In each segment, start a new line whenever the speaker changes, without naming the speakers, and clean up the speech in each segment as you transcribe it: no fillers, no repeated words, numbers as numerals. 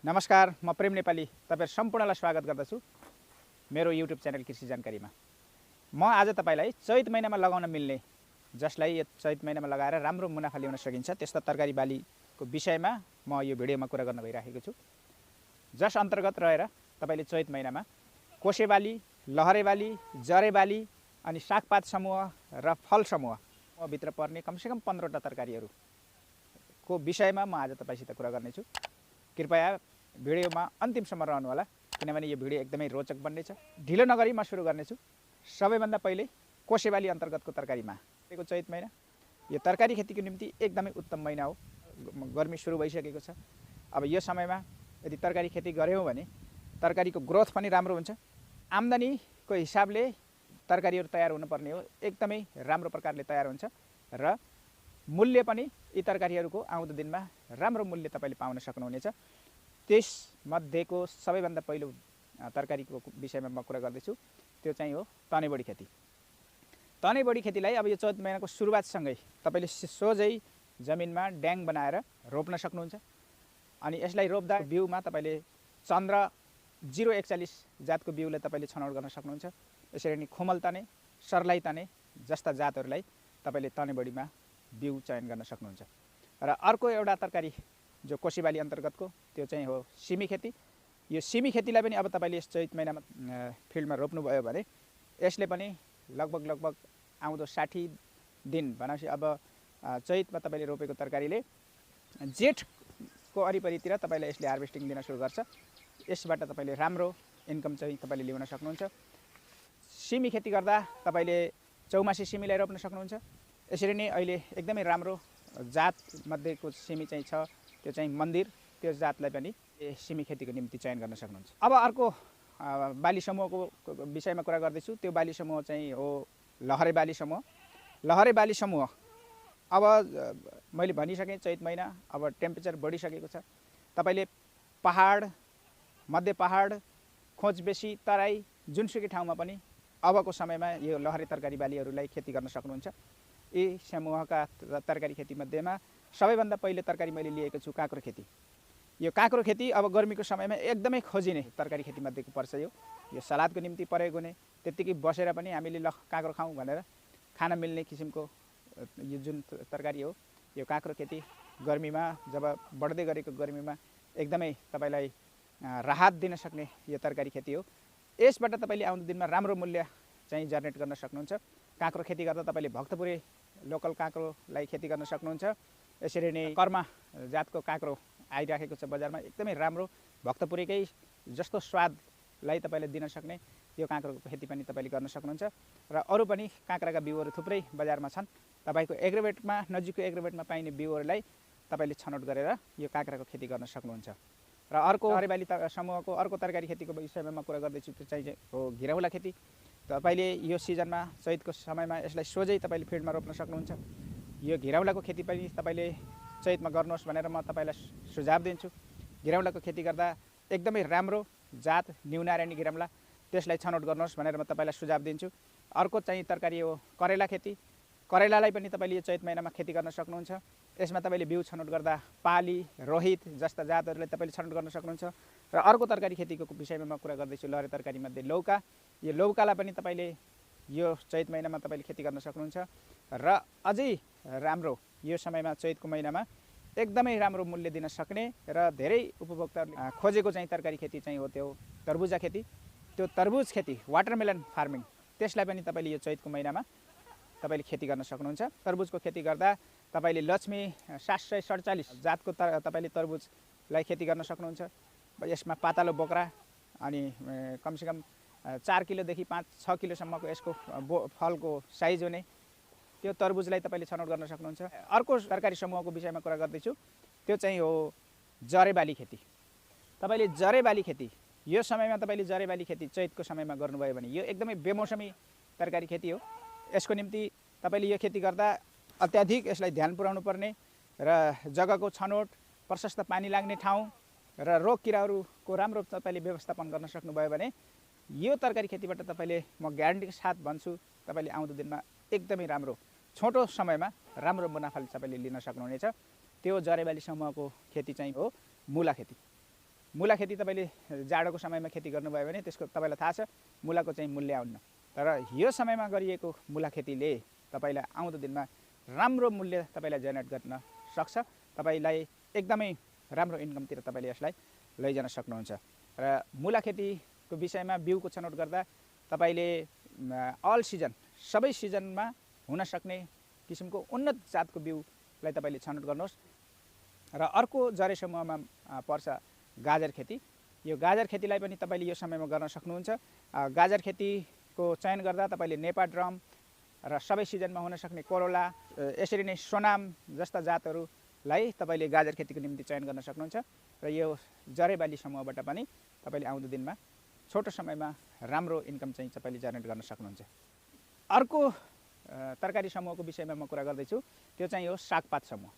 नमस्कार, म प्रेम नेपाली तपाईहरु सम्पूर्णलाई स्वागत गर्दछु मेरो युट्युब च्यानल कृषि जानकारीमा। म आज तपाईलाई चैत महिनामा लगाउन मिल्ने, जसलाई यो चैत महिनामा लगाएर राम्रो मुनाफा ल्याउन सकिन्छ त्यस्ता तरकारी बालीको विषयमा म यो भिडियोमा कुरा गर्न गइराखेको छु। जस अन्तर्गत रहेर तपाईले चैत महिनामा कोसे बाली, लहरे बाली, जरे बाली अनि सागपात समूह र फल समूह भित्र पर्ने कमसेकम 15 वटा तरकारीहरुको विषयमा म आज तपाईसित कुरा गर्नेछु। कृपया भिडियोमा अन्तिमसम्म रहनुहोला किनभने यो भिडियो एकदमै रोचक बन्नेछ। ढिलो नगरी म सुरु गर्नेछु। सबैभन्दा पहिले कोसे बाली अन्तर्गतको तरकारीमा यो चैत महिना यो तरकारी खेतीको निम्ति एकदमै उत्तम महिना हो। गर्मी सुरु भइसकेको छ। अब यो समयमा यदि तरकारी खेती गर्यौं भने तरकारीको ग्रोथ पनि राम्रो हुन्छ। आम्दानीको हिसाबले तरकारीहरु तयार हुनुपर्ने हो, एकदमै राम्रो प्रकारले तयार हुन्छ र मूल्य पनि यी तरकारीहरुको आउँदो दिनमा राम्रो मूल्य तपाईले पाउन सक्नुहुनेछ। त्यस मध्येको सबैभन्दा पहिलो तरकारीको विषयमा म कुरा गर्दैछु, त्यो चाहिँ हो तनेबडी खेती। तनेबडी खेतीलाई अब यो चैत महिनाको सुरुवात सँगै तपाईले सोझै जमिनमा ड्याङ बनाएर रोप्न सक्नुहुन्छ। अनि यसलाई रोप्दा बिउमा तपाईले चन्द्र 041 जातको बिउलाई तपाईले छनौट गर्न सक्नुहुन्छ। यसरी नै खोमल तने, सर्लाही तने जस्ता जातहरुलाई तपाईले तनेबडीमा बिउ चयन गर्न सक्नुहुन्छ। र अर्को एउटा तरकारी जो कोसे बाली अन्तर्गतको त्यो चाहिँ हो सिमी खेती। यो सिमी खेतीलाई पनि अब तपाईले यस चैत महिनामा फिल्डमा रोप्नु भयो भने यसले पनि लगभग आउँदो 60 दिन भनेपछि अब चैतमा तपाईले रोपेको तरकारीले जेठको अरिपरितिर तपाईलाई यसले हार्भेस्टिङ दिन सुरु गर्छ। यसबाट तपाईले राम्रो इन्कम चाहिँ तपाईले ल्याउन सक्नुहुन्छ। सिमी खेती गर्दा तपाईले चौमासी सिमीलाई रोप्न सक्नुहुन्छ। यसरी नै अहिले एकदमै राम्रो जात मध्येको सिमी चाहिँ छ, त्यो चाहिँ मन्दिर, त्यो जातलाई पनि सिमी खेतीको निम्ति चयन गर्न सक्नुहुन्छ। अब अर्को बाली समूहको विषयमा कुरा गर्दैछु। त्यो बाली समूह चाहिँ हो लहरे बाली समूह। लहरे बाली समूह अब मैले भनिसकेँ चैत महिना अब टेम्परेचर बढिसकेको छ। तपाईले पहाड, मध्य पहाड, खोज बेसी, तराई जुनसुकै ठाउँमा पनि अबको समयमा यो लहरे तरकारी बालीहरुलाई खेती गर्न सक्नुहुन्छ। यी समूहका तरकारी खेती मध्येमा सबैभन्दा पहिले तरकारी मैले लिएको छु काँक्रो खेती। यो काँक्रो खेती अब गर्मीको समयमा एकदमै खोजिने तरकारी खेती मध्येको पर्छ। यो सलादको निम्ति प्रयोग हुने, त्यतिकै बसेर पनि हामीले ल काँक्रो खाऊँ भनेर खान मिल्ने किसिमको यो जुन तरकारी हो यो काँक्रो खेती गर्मीमा जब बढ्दै गरेको गर्मीमा एकदमै तपाईलाई राहत दिन सक्ने यो तरकारी खेती हो। यसबाट तपाईले आउँदो दिनमा राम्रो मूल्य चाहिँ जनरेट गर्न सक्नुहुन्छ। काँक्रो खेती गर्दा तपाईले भक्तपुरे लोकल काँक्रोलाई खेती गर्न सक्नुहुन्छ। यसरी नै कर्मा जातको काँक्रो आइराखेको छ बजारमा, एकदमै राम्रो भक्तपुरेकै जस्तो स्वादलाई तपाईले दिन सक्ने यो काँक्रोको खेती पनि तपाईले गर्न सक्नुहुन्छ। र अरु पनि काँक्राका बिउहरु थुप्रै बजारमा छन्। तपाईको एग्रोभेटमा नजिकको एग्रोभेटमा पाइने बिउहरुलाई तपाईले छनौट गरेर यो काँक्राको खेती गर्न सक्नुहुन्छ। र अर्को लहरेबाली समूहको अर्को तरकारी खेतीको विषयमा म कुरा गर्दैछु, त्यो चाहिँ हो घिरौला खेती। तपाईले यो सिजनमा चैतको समयमा यसलाई सोझै तपाईले फिल्डमा रोप्न सक्नुहुन्छ। यो घिरौलाको खेती पनि तपाईले चैतमा गर्नुहोस् भनेर म तपाईलाई सुझाव दिन्छु। घिरौलाको खेती गर्दा एकदमै राम्रो जात न्यूनारायणी घिरौला, त्यसलाई छनौट गर्नुहोस् भनेर म तपाईलाई सुझाव दिन्छु। अर्को चाहिँ तरकारी हो करेला खेती। करेलालाई पनि तपाईले यो चैत महिनामा खेती गर्न सक्नुहुन्छ। यसमा तपाईले बिउ छनौट गर्दा पाली, रोहित जस्ता जातहरुलाई तपाईले छनौट गर्न सक्नुहुन्छ। र अर्को तरकारी खेतीको विषयमा म कुरा गर्दैछु लहरे तरकारी मध्ये लौका। यो लौकालाई पनि तपाईले यो चैत महिनामा तपाईले खेती गर्न सक्नुहुन्छ। र अझै राम्रो यो समयमा चैतको महिनामा एकदमै राम्रो मूल्य दिन सक्ने र धेरै उपभोक्ताहरूले खोजेको चाहिँ तरकारी खेती चाहिँ हो त्यो तरबुजा खेती। त्यो तरबुज खेती वाटरमेलन फार्मिङ, त्यसलाई पनि तपाईले यो चैतको महिनामा तपाईले खेती गर्न सक्नुहुन्छ। तरबुजको खेती गर्दा तपाईले लक्ष्मी 747 जातको तपाईले तरबुजलाई खेती गर्न सक्नुहुन्छ। यसमा पातलो बोक्रा अनि कमसेकम 4 किलोदेखि 5-6 किलोसम्मको यसको फलको साइज हुने त्यो तरबुजलाई तपाईले छनौट गर्न सक्नुहुन्छ। अर्को तरकारी समूहको विषयमा कुरा गर्दैछु, त्यो चाहिँ हो जरेबाली खेती। तपाईले जरेबाली खेती यो समयमा तपाईले जरेबाली खेती चैतको समयमा गर्नुभयो भने यो एकदमै बेमौसमी तरकारी खेती हो। यसको निम्ति तपाईले यो खेती गर्दा अत्याधिक यसलाई ध्यान पुर्याउनु पर्ने र जग्गाको छनौट, प्रशस्त पानी लाग्ने ठाउँ र रोग किराहरुको राम्रो तपाईले व्यवस्थापन गर्न सक्नुभयो भने यो तरकारी खेतीबाट तपाईले म ग्यारेन्टीको साथ भन्छु तपाईले आउँदो दिनमा एकदमै राम्रो छोटो समयमा राम्रो मुनाफा तपाईले लिन सक्नुहुनेछ। त्यो जरेबाली समूहको खेती चाहिँ हो मूला खेती। मुला खेती तपाईँले जाडोको समयमा खेती गर्नुभयो भने त्यसको तपाईँलाई थाहा छ मुलाको चाहिँ मूल्य आउन्न। तर यो समयमा गरिएको मुला खेतीले तपाईँलाई आउँदो दिनमा राम्रो मूल्य तपाईँलाई जेनेरेट गर्न सक्छ, तपाईँलाई एकदमै राम्रो इन्कमतिर तपाईँले यसलाई लैजान सक्नुहुन्छ। र मुला खेतीको विषयमा बिउको छनौट गर्दा तपाईँले अल सिजन सबै सिजनमा हुन सक्ने किसिमको उन्नत जातको बिउलाई तपाईँले छनौट गर्नुहोस्। र अर्को जरे समूहमा पर्छ गाजर खेती। यो गाजर खेतीलाई पनि तपाईँले यो समयमा गर्न सक्नुहुन्छ। गाजर खेतीको चयन गर्दा तपाईँले नेपा ड्रम र सबै सिजनमा हुन सक्ने कोरोला यसरी नै सोनाम जस्ता जातहरूलाई तपाईँले गाजर खेतीको निम्ति चयन गर्न सक्नुहुन्छ। र यो जरेबाली समूहबाट पनि तपाईँले आउँदो दिनमा छोटो समयमा राम्रो इन्कम चाहिँ तपाईँले जेनेरेट गर्न सक्नुहुन्छ। अर्को तरकारी समूहको विषयमा म कुरा गर्दैछु, त्यो चाहिँ हो सागपात समूह।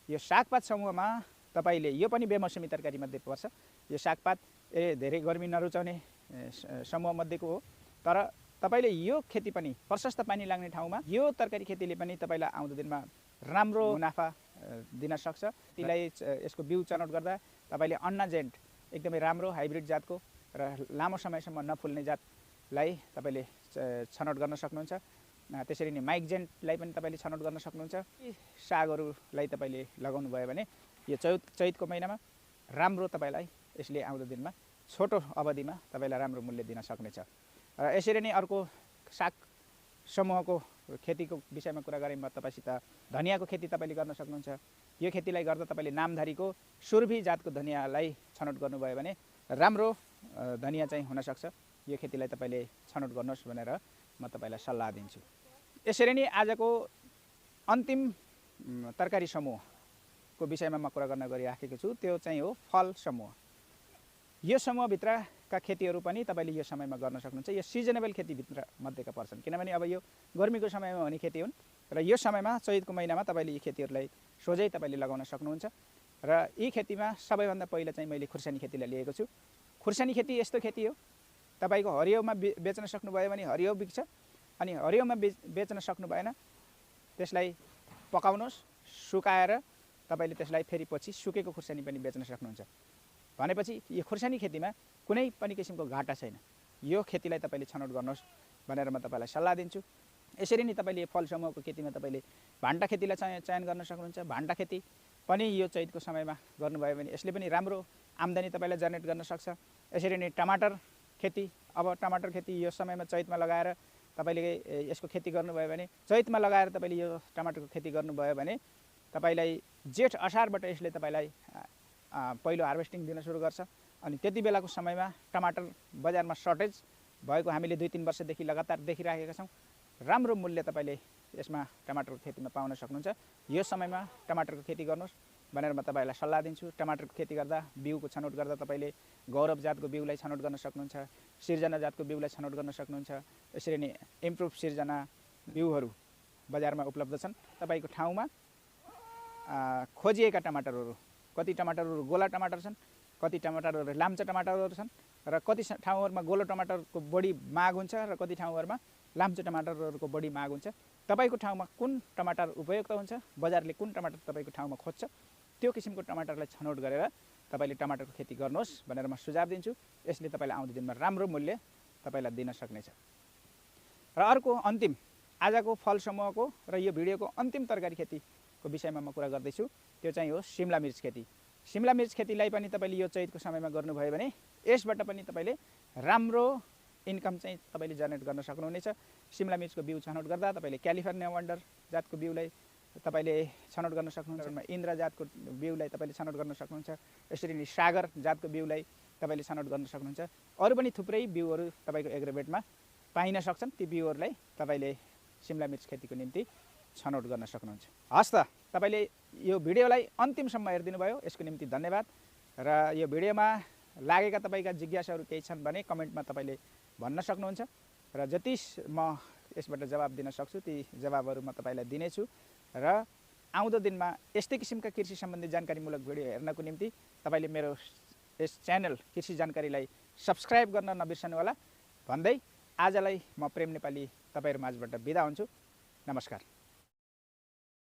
यो सागपात समूहमा तपाईँले यो पनि बेमौसमी तरकारीमध्ये पर्छ। यो सागपात धेरै गर्मी नरुचाउने समूहमध्येको हो। तर तपाईँले यो खेती पनि प्रशस्त पानी लाग्ने ठाउँमा यो तरकारी खेतीले पनि तपाईँलाई आउँदो दिनमा राम्रो मुनाफा दिन सक्छ। त्यसलाई यसको बिउ छनौट गर्दा तपाईँले अन्ना जेन्ट एकदमै राम्रो हाइब्रिड जातको र लामो समयसम्म नफुल्ने जातलाई तपाईँले छनौट गर्न सक्नुहुन्छ। त्यसरी नै माइक जेन्टलाई पनि तपाईँले छनौट गर्न सक्नुहुन्छ। सागहरूलाई तपाईँले लगाउनु भयो भने यो चैतको महिनामा राम्रो तपाईँलाई यसले आउँदो दिनमा छोटो अवधिमा तपाईँलाई राम्रो मूल्य दिन सक्नेछ। र यसरी नै अर्को साग समूहको खेतीको विषयमा कुरा गरेँ म तपाईँसित धनियाँको खेती तपाईँले गर्न सक्नुहुन्छ। यो खेतीलाई गर्दा तपाईँले नामधारीको सुर्भी जातको धनियाँलाई छनौट गर्नुभयो भने राम्रो धनियाँ चाहिँ हुनसक्छ। यो खेतीलाई तपाईँले छनौट गर्नुहोस् भनेर म तपाईँलाई सल्लाह दिन्छु। यसरी नै आजको अन्तिम तरकारी समूहको विषयमा म कुरा गर्न गइराखेको छु, त्यो चाहिँ हो फल समूह। यो समूहभित्रका खेतीहरू पनि तपाईँले यो समयमा गर्न सक्नुहुन्छ। यो सिजनेबल खेतीभित्र मध्येका पर्छन्, किनभने अब यो गर्मीको समयमा हुने खेती हुन् र यो समयमा चैतको महिनामा तपाईँले यी खेतीहरूलाई सोझै तपाईँले लगाउन सक्नुहुन्छ। र यी खेतीमा सबैभन्दा पहिला चाहिँ मैले खुर्सानी खेतीलाई लिएको छु। खुर्सानी खेती यस्तो खेती हो, तपाईँको हरियोमा बेच्न सक्नुभयो भने हरियो बिक्छ, अनि हरियोमा बेच्न सक्नु भएन त्यसलाई पकाउनुहोस्, सुकाएर तपाईँले त्यसलाई फेरि पछि सुकेको खुर्सानी पनि बेच्न सक्नुहुन्छ। भनेपछि यो खुर्सानी खेतीमा कुनै पनि किसिमको घाटा छैन। यो खेतीलाई तपाईँले छनौट गर्नुहोस् भनेर म तपाईँलाई सल्लाह दिन्छु। यसरी नै तपाईँले फल समूहको खेतीमा तपाईँले भान्टा खेतीलाई चयन गर्न सक्नुहुन्छ। भान्टा खेती पनि यो चैतको समयमा गर्नुभयो भने यसले पनि राम्रो आम्दानी तपाईँलाई जेनेरेट गर्न सक्छ। यसरी नै टमाटर खेती, अब टमाटर खेती यो समयमा चैतमा लगाएर तपाईँले यसको खेती गर्नुभयो भने चैतमा लगाएर तपाईँले यो टमाटरको खेती गर्नुभयो भने तपाईँलाई जेठ असारबाट यसले तपाईँलाई पहिलो हार्भेस्टिङ दिन सुरु गर्छ। अनि त्यति बेलाको समयमा टमाटर बजारमा सर्टेज भएको हामीले 2-3 वर्षदेखि लगातार देखिराखेका छौँ। राम्रो मूल्य तपाईँले यसमा टमाटरको खेतीमा पाउन सक्नुहुन्छ। यो समयमा टमाटरको खेती गर्नुहोस् भनेर म तपाईँलाई सल्लाह दिन्छु। टमाटरको खेती गर्दा बिउको छनौट गर्दा तपाईँले गौरव जातको बिउलाई छनौट गर्न सक्नुहुन्छ, सिर्जना जातको बिउलाई छनौट गर्न सक्नुहुन्छ। यसरी नै इम्प्रुभ सिर्जना बिउहरू बजारमा उपलब्ध छन्। तपाईँको ठाउँमा खोजिएका टमाटरहरू, कति टमाटरहरू गोला टमाटर छन्, कति टमाटरहरू लाम्चा टमाटरहरू छन्, र कति ठाउँहरूमा गोलो टमाटरको बढी माग हुन्छ र कति ठाउँहरूमा लाम्चा टमाटरहरूको बढी माग हुन्छ। तपाईँको ठाउँमा कुन टमाटर उपयुक्त हुन्छ, बजारले कुन टमाटर तपाईँको ठाउँमा खोज्छ, त्यो किसिमको टमाटरलाई छनौट गरेर तपाईँले टमाटरको खेती गर्नुहोस् भनेर म सुझाव दिन्छु। यसले तपाईँलाई आउँदो दिनमा राम्रो मूल्य तपाईँलाई दिन सक्नेछ। र अर्को अन्तिम आजको फल समूहको र यो भिडियोको अन्तिम तरकारी खेतीको विषयमा म कुरा गर्दैछु, त्यो चाहिँ हो सिमला मिर्च खेती। सिमला मिर्च खेतीलाई पनि तपाईँले यो चैतको समयमा गर्नुभयो भने यसबाट पनि तपाईँले राम्रो इन्कम चाहिँ तपाईँले जेनेरेट गर्न सक्नुहुनेछ। सिमला मिर्चको बिउ छनौट गर्दा तपाईँले क्यालिफोर्निया वन्डर जातको बिउलाई तपाईँले छनौट गर्न सक्नुहुन्छ। इन्द्र जातको बिउलाई तपाईँले छनौट गर्न सक्नुहुन्छ। यसरी नै सागर जातको बिउलाई तपाईँले छनौट गर्न सक्नुहुन्छ। अरू पनि थुप्रै बिउहरू तपाईँको एग्रोभेटमा पाइन सक्छन्। ती बिउहरूलाई तपाईँले सिमला मिर्च खेतीको निम्ति छनौट गर्न सक्नुहुन्छ। हस् त, तपाईँले यो भिडियोलाई अन्तिमसम्म हेरिदिनु भयो, यसको निम्ति धन्यवाद। र यो भिडियोमा लागेका तपाईँका जिज्ञासाहरू केही छन् भने कमेन्टमा तपाईँले भन्न सक्नुहुन्छ र जति म यसबाट जवाब दिन सक्छु ती जवाबहरू म तपाईँलाई दिनेछु। र आउँदो दिनमा यस्तै किसिमका कृषि सम्बन्धी जानकारीमूलक भिडियो हेर्नको निम्ति तपाईँले मेरो यस च्यानल कृषि जानकारीलाई सब्सक्राइब गर्न नबिर्सनुहोला भन्दै आजलाई म प्रेम नेपाली तपाईँहरू माझबाट बिदा हुन्छु। नमस्कार।